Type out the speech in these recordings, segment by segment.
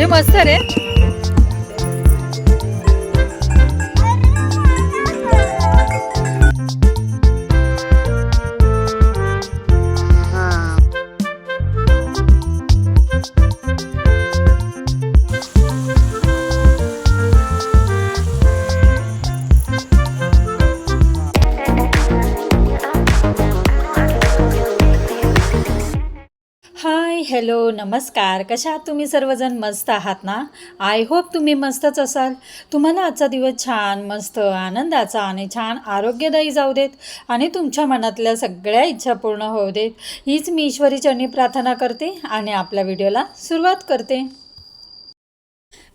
हे मस्त रे. Hi hello नमस्कार. कशा आहात तुम्ही सर्वजण? मस्त आहात ना? आय होप तुम्ही मस्तच असाल. तुम्हाला आजचा दिवस छान मस्त आनंदाचा आणि छान आरोग्यदायी जाऊ देत आणि तुमच्या मनातल्या सगळ्या इच्छा पूर्ण होऊ देत, हीच मी ईश्वरी चरणी प्रार्थना करते आणि आपल्या व्हिडिओला सुरुवात करते.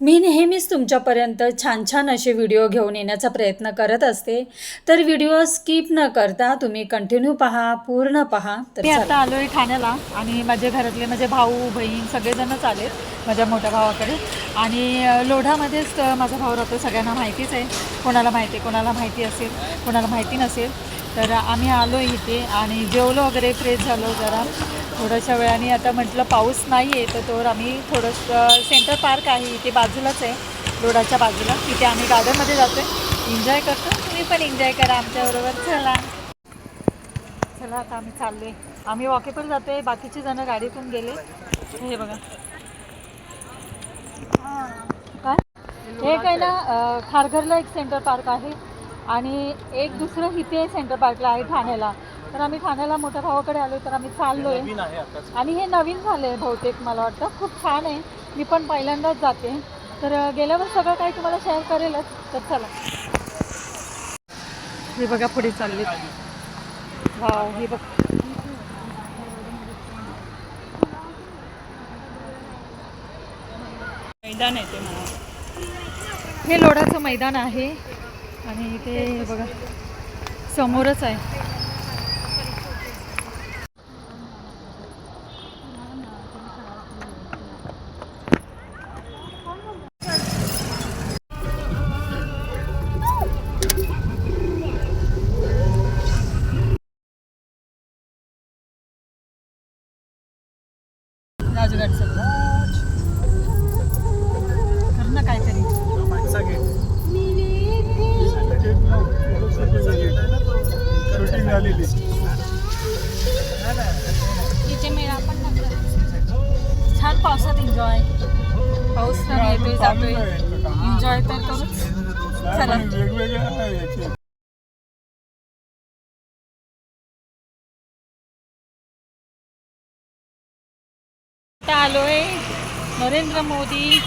मी नेहमीच तुमच्यापर्यंत छान छान असे व्हिडिओ घेऊन येण्याचा प्रयत्न करत असते, तर व्हिडिओ स्किप न करता तुम्ही कंटिन्यू पहा, पूर्ण पहा. तर मी आता आलो आहे ठाण्याला आणि माझे घरातले माझे भाऊ बहीण सगळेजणच आलेत माझ्या मोठ्या भावाकडे. आणि लोढामध्येच माझा भाऊ राहतो, सगळ्यांना माहितीच आहे. कोणाला माहिती आहे, कोणाला माहिती असेल, कोणाला माहिती नसेल. तर आम्ही आलो इथे आणि जेवलो वगैरे, फ्रेश झालो जरा थोड्याशा वेळाने. आता म्हटलं पाऊस नाही आहे तर तोवर आम्ही थोडंसं सेंटर पार्क आहे इथे बाजूलाच आहे, रोडाच्या बाजूला, तिथे आम्ही गार्डनमध्ये जातो आहे, एन्जॉय करतो. तुम्ही पण एन्जॉय करा आमच्याबरोबर. चला चला आता आम्ही चाललो आहे. आम्ही वॉकेबल जातो आहे, बाकीचे जणं गाडीतून गेले. हे बघा काय हे काय ना, खारघरला एक सेंटर पार्क आहे आणि एक दुसरं इथे सेंटर पार्कला आहे ठाण्याला. तर आम्ही ठाण्याला मोठ्या भावाकडे आलो तर आम्ही चाललो आहे आणि हे नवीन झालं आहे बहुतेक, मला वाटतं. खूप छान आहे, मी पण पहिल्यांदाच जाते. तर गेल्यावर सगळं काही तुम्हाला शेअर करेलच. तर चला हे बघा पुढे चालले. वाव, हे बघ मैदान आहे ते मला. हे लोढाचं मैदान आहे आणि इथे बघा समोरच आहे. राजगडचं कर ना काहीतरी. छान पावसात एन्जॉय. पाऊस तर येतोय जातोय, एन्जॉय तर करूच. चला आता आलोय नरेंद्र मोदी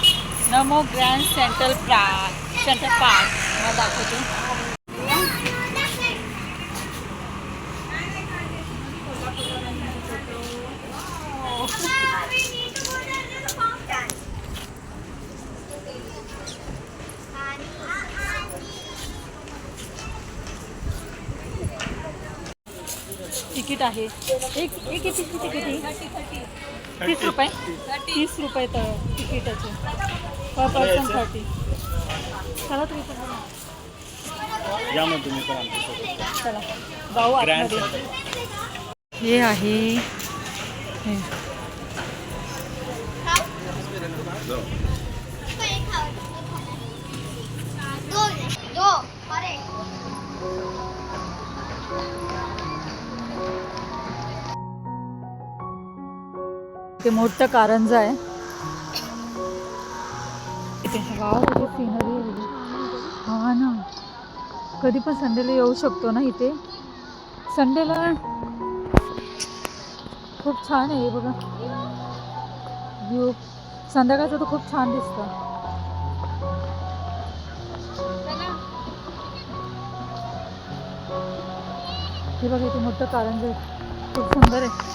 नमो ग्रँड सेंट्रल पार्क. मला दाखवते. तिकीट आहे एक किती 30 रुपये. 30 रुपये तर तिकीटाचे पर पर्सन 30. चला तुम्ही चला जाऊ आतमध्ये. हे आहे हे. ते मोठं कारंजा आहे इथे. वाव सीनरी आहे. हा ना, कधी पण संडेला येऊ शकतो ना इथे. संडेला खूप छान आहे बघा व्ह्यू. संध्याकाळचं तर खूप छान दिसतं. हे बघा इथे मोठं कारंजा आहे, खूप सुंदर आहे.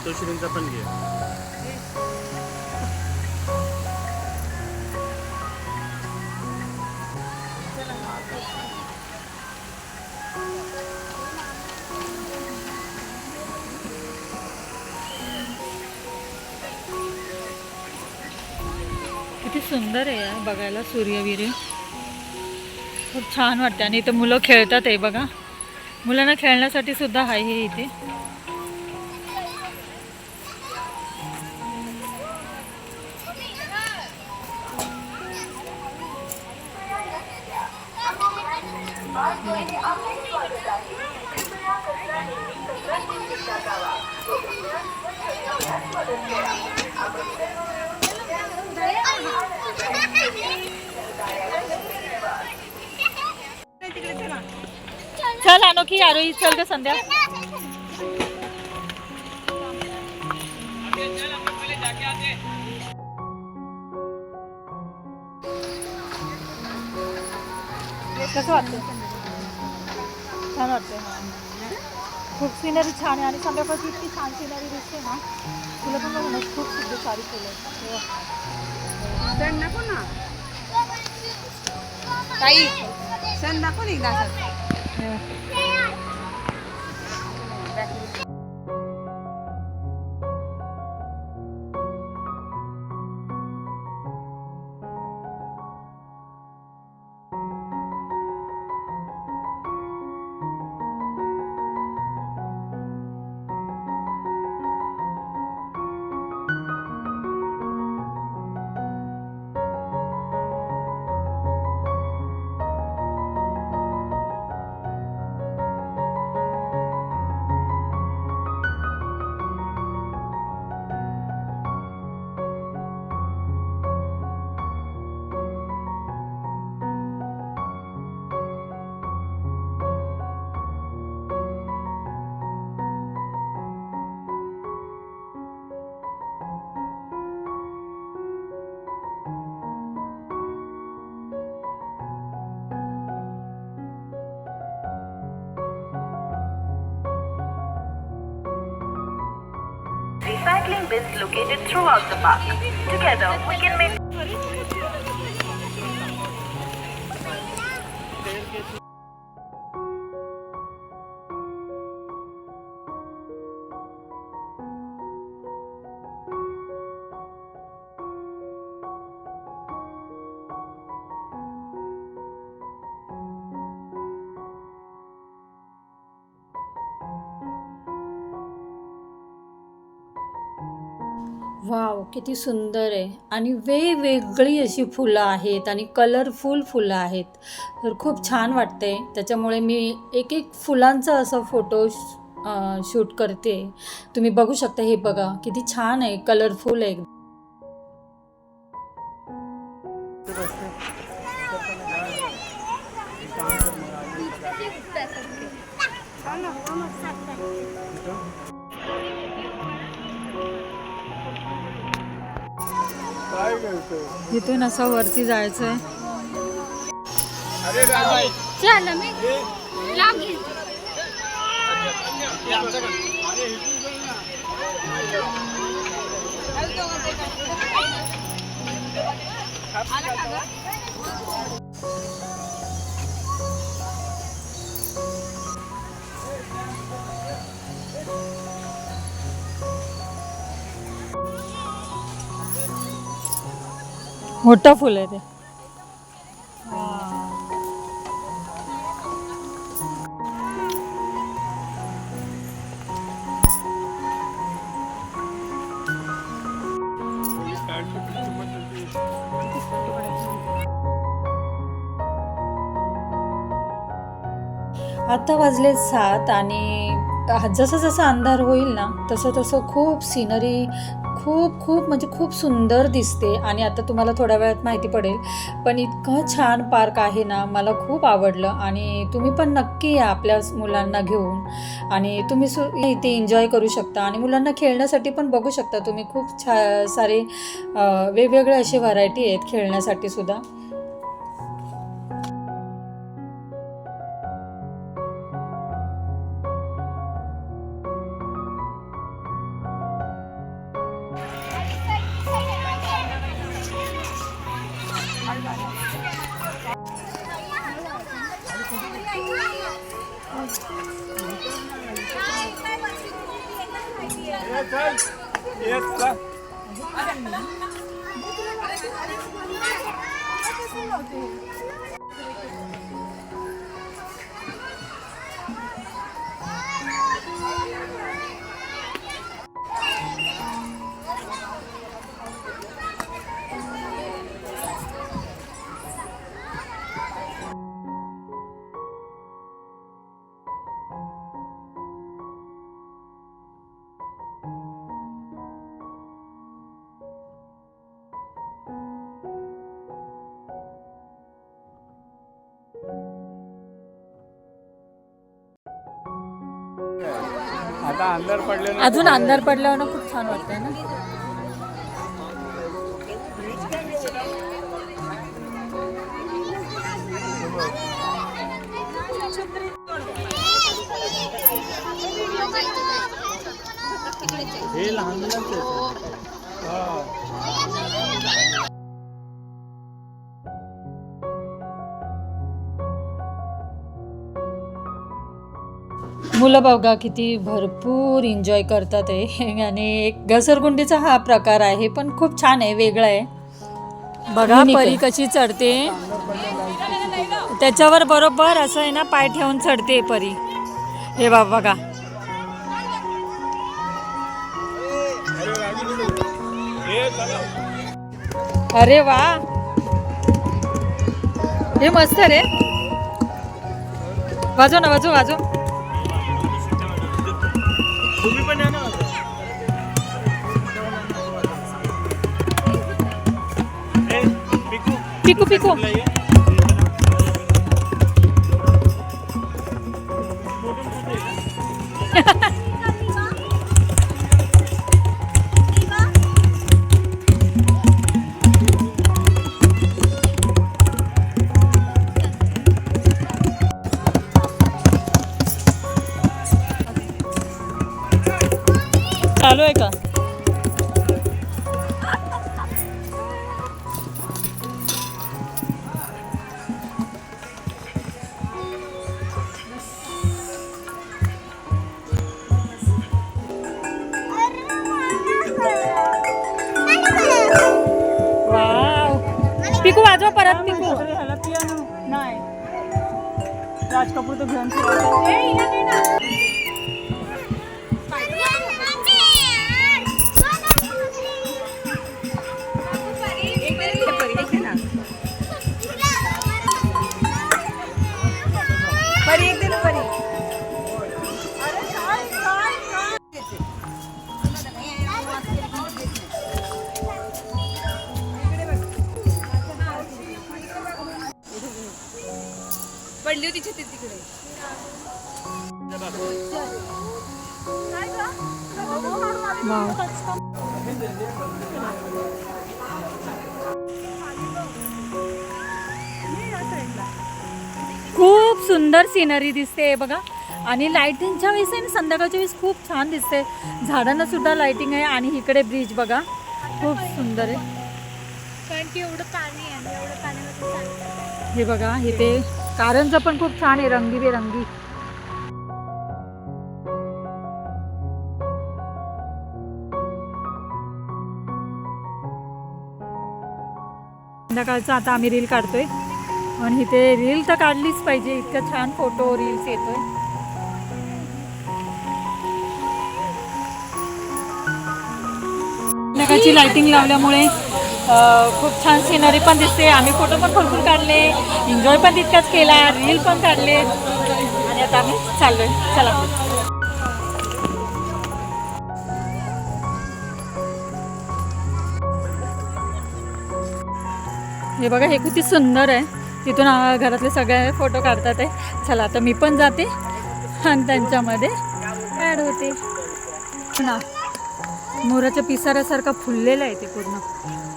मातोश्रींचा पण घे. किती सुंदर आहे यार बघायला सूर्यवीर. खूप छान वाटते आणि इथं मुलं खेळतात आहे बघा. मुलांना खेळण्यासाठी सुद्धा आहे हे इथे. चल अनोखी आरोही चल ग संध्या. कसं वाटतं? छान वाटतं. खूप सिनरी छान आहे आणि संध्याकाळची इतकी छान सिनरी दिसते ना. तुला पण बघ ना खूप सुद्धा सारी फुलं सण नको ना ताई, सण नको ना एकदा असं. Recycling bins located throughout the park. Together, we can make wow किती सुंदर आहे आणि वेगवेगळी अशी फुलं आहेत आणि कलरफुल फुलं आहेत. तर खूप छान वाटते. त्याच्यामुळे मी एक एक फुलांचा असं फोटो शूट करते. तुम्ही बघू शकता. हे बघा किती छान आहे, कलरफुल आहे. इथून असं वरती जायचंय. चल मी लांब घे. मोठं फुल आहे ते. आता वाजले 7 आणि जसं जसं अंधार होईल ना तसं तसं खूप सिनरी खूप म्हणजे खूप सुंदर दिसते. आणि आता तुम्हाला थोड्या वेळात माहिती पडेल. पण इतकं छान पार्क आहे ना, मला खूप आवडलं. आणि तुम्ही पण नक्की या आपल्या मुलांना घेऊन. आणि तुम्ही इथे एन्जॉय करू शकता आणि मुलांना खेळण्यासाठी पण बघू शकता तुम्ही. खूप सारे वेगवेगळे असे व्हरायटी आहेत खेळण्यासाठी सुद्धा. आता अंधार पडले अजून अंधार पडल्यावर ना खूप छान वाटतंय ना. हे लहान मुलांचं मुलं बघा किती भरपूर एन्जॉय करतात आहे. आणि एक घसरगुंडीचा हा प्रकार आहे पण खूप छान आहे, वेगळा आहे. बघा परी कशी चढते, त्याच्यावर बरोबर असं आहे ना पाय ठेवून चढते परी. हे बघा अरे वा, हे मस्त रे. वाजव ना, वाजव वाजव. तुम्ही पण या ना. पिकू पिकू. चालू आहे का? वाव, पिकू वाजवा परत. पिकू नाही राज कपूर तो घेऊन पडली होती छत्री तिकडे. खूप सुंदर सिनरी दिसते बघा. आणि लाइटिंगच्या वेळेस आहे ना, संध्याकाळच्या वेळेस खूप छान दिसते. झाडांना सुद्धा लाइटिंग आहे. आणि इकडे ब्रिज बघा खूप सुंदर आहे. कारण की एवढं पाणी आहे, एवढं पाण्यामध्ये हे बघा इथे कारंजा पण खूप छान आहे, रंगीबेरंगी. संध्याकाळचा आता आम्ही रील काढतोय. आणि इथे रील तर काढलीच पाहिजे, इतकं छान फोटो रील्स येतोय. संध्याकाळची लाइटिंग लावल्यामुळे खूप छान सिनरी पण दिसते. आम्ही फोटो पण भरपूर काढले, एन्जॉय पण तितकाच केला, रील पण काढले. आणि आता आम्ही चाललोय. चला. हे बघा हे किती सुंदर आहे. तिथून घरातले सगळे फोटो काढतात आहे. चला आता मी पण जाते आणि त्यांच्यामध्ये ॲड होते ना. मोराच्या पिसाऱ्यासारखा फुललेला आहे ते पूर्ण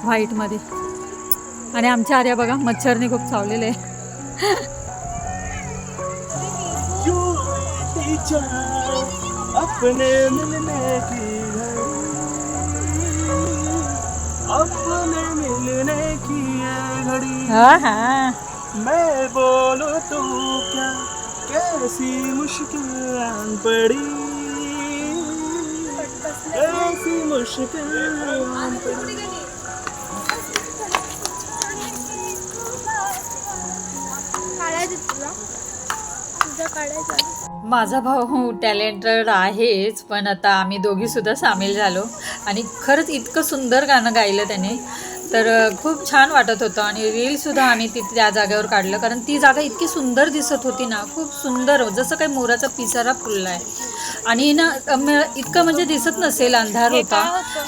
व्हाईटमध्ये. आणि आमच्या आर्या बघा मच्छरने खूप चावलेले आहे. मैं बोलूं तू क्या कैसी मुश्किल आन पड़ी, कैसी मुश्किल आन पड़ी. काढायचं तुला तुझं काढायचं. माझा भाऊ टॅलेंटेड आहेच, पण आता आम्ही दोघीसुद्धा सामील झालो आणि खरंच इतकं सुंदर गाणं गायलं त्याने, तर खूप छान वाटत होतं. आणि रीलसुद्धा आम्ही त्या जागेवर काढलं, कारण ती जागा इतकी सुंदर दिसत होती ना, खूप सुंदर, जसं काही मोराचा पिसारा फुलला आहे. आणि ना इतकं म्हणजे दिसत नसेल, अंधार होता,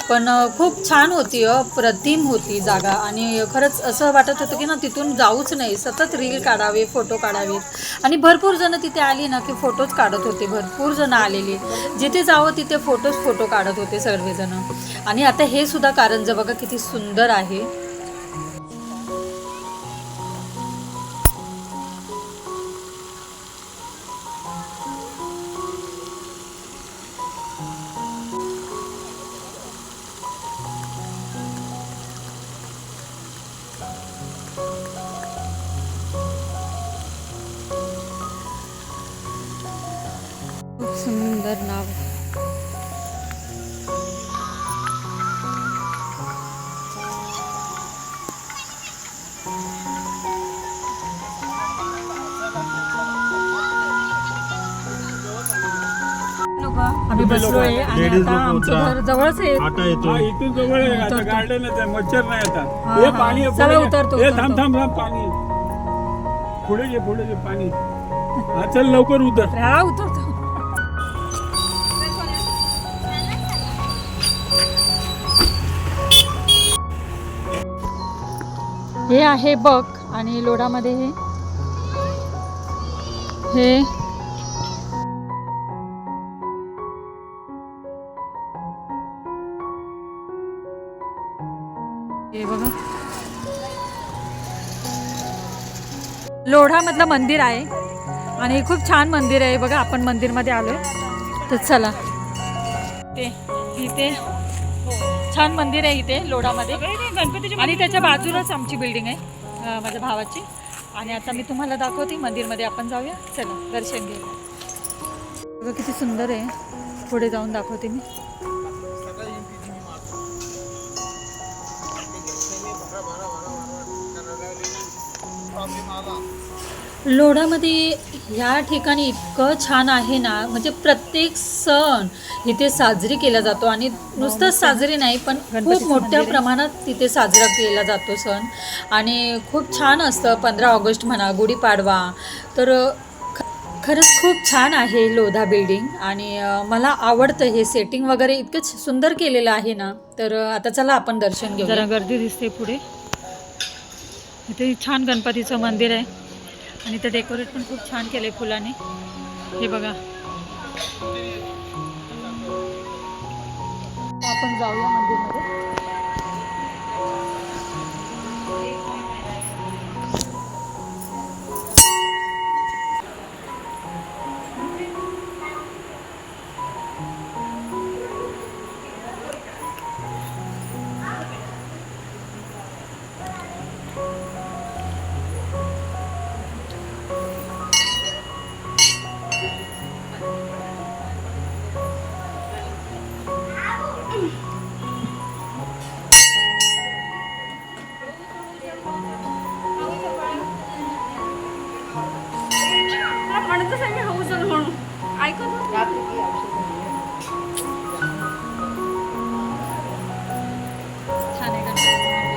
पण खूप छान होती, अप्रतिम होती जागा. आणि खरंच असं वाटत होतं की ना तिथून जाऊच नाही, सतत रील काढावे, फोटो काढावेत. आणि भरपूर जणं तिथे आली ना की फोटोज काढत होते, भरपूर जणं आलेली, जिथे जावं तिथे फोटो काढत होते सर्वजणं. आणि आता हे सुद्धा कारंजं बघा किती सुंदर आहे. खूप सुंदर नाव. आम्ही बसलोय आणि आता आमचं घर जवळच आहे. आता येतो, इथून जवळ आहे, आता गार्डनच आहे, मच्छर नाही आता. हा, हे हा. पाणी आहे, चला, पुढे उतरतो, हे उतरतो. थांब थांब थांब, पाणी पुढे जे पाणी. हा चल लवकर उतर. हा, उतरतो. हे आहे बक आणि लोढामध्ये हे बघा, लोढामधलं मंदिर आहे आणि खूप छान मंदिर आहे बघा. आपण मंदिरमध्ये आलोय, तर चला. इथे छान मंदिर आहे इथे लोढामध्ये, आणि त्याच्या बाजूलाच आमची बिल्डिंग आहे, माझ्या भावाची. आणि आता मी तुम्हाला दाखवते मंदिरमध्ये, आपण जाऊया, चला दर्शन घेऊया. बघा किती सुंदर आहे, पुढे जाऊन दाखवते मी. लोढामध्ये ह्या ठिकाणी इतकं छान आहे ना, म्हणजे प्रत्येक सण इथे साजरी केला जातो. आणि नुसतंच साजरी नाही, पण खूप मोठ्या प्रमाणात तिथे साजरा केला जातो सण. आणि खूप छान असतं. 15 ऑगस्ट म्हणा, गुढीपाडवा, तर खरंच खूप छान आहे लोधा बिल्डिंग. आणि मला आवडतं हे सेटिंग वगैरे, इतकं सुंदर केलेलं आहे ना. तर आता चला आपण दर्शन घेऊ. जरा गर्दी दिसते पुढे. इथे छान गणपतीचं मंदिर आहे आणि ते डेकोरेट पण खूप छान केले फुलाने. हे बघा, आपण जाऊया मंदिरमध्ये. छान आहे गणपतीचं मंदिर.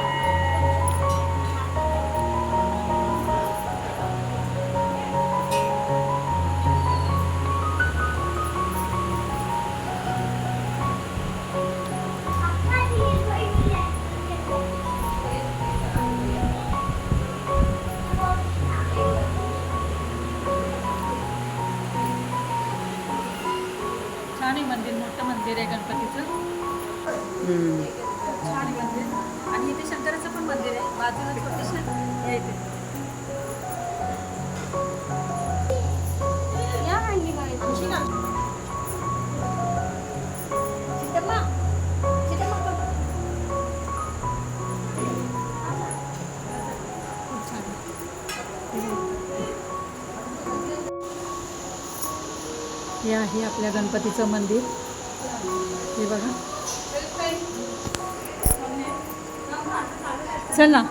छान आहे मंदिर, मोठं मंदिर आहे गणपतीचं. छान आहे मंदिर. आणि इथे शंकराचं पण मंदिर आहे बाजूला, छोटेसे हे इथे. खूप छान आहे. हे आहे आपल्या गणपतीचं मंदिर. हे बघा. चल ना.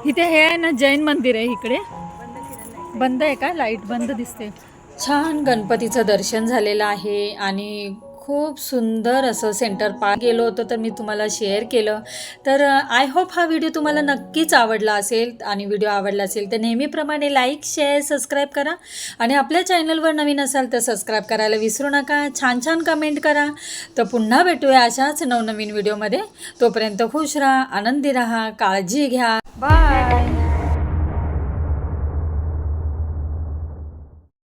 इथे हे आहे ना जैन मंदिर आहे. इकडे बंद आहे का? लाईट बंद दिसते. छान गणपतीचं दर्शन झालेलं आहे आणि खूप सुंदर असं सेंटर पार्क गेलो होतो तर मी तुम्हाला शेअर केलं. तर आय होप हा व्हिडिओ तुम्हाला नक्कीच आवडला असेल आणि व्हिडिओ आवडला असेल तर नेहमीप्रमाणे लाईक शेअर सबस्क्राईब करा आणि आपल्या चॅनलवर नवीन असाल तर सबस्क्राईब करायला विसरू नका. छान छान कमेंट करा. तर पुन्हा भेटूया अशाच नवनवीन व्हिडिओमध्ये. तोपर्यंत खुश राहा, आनंदी राहा, काळजी घ्या. बाय.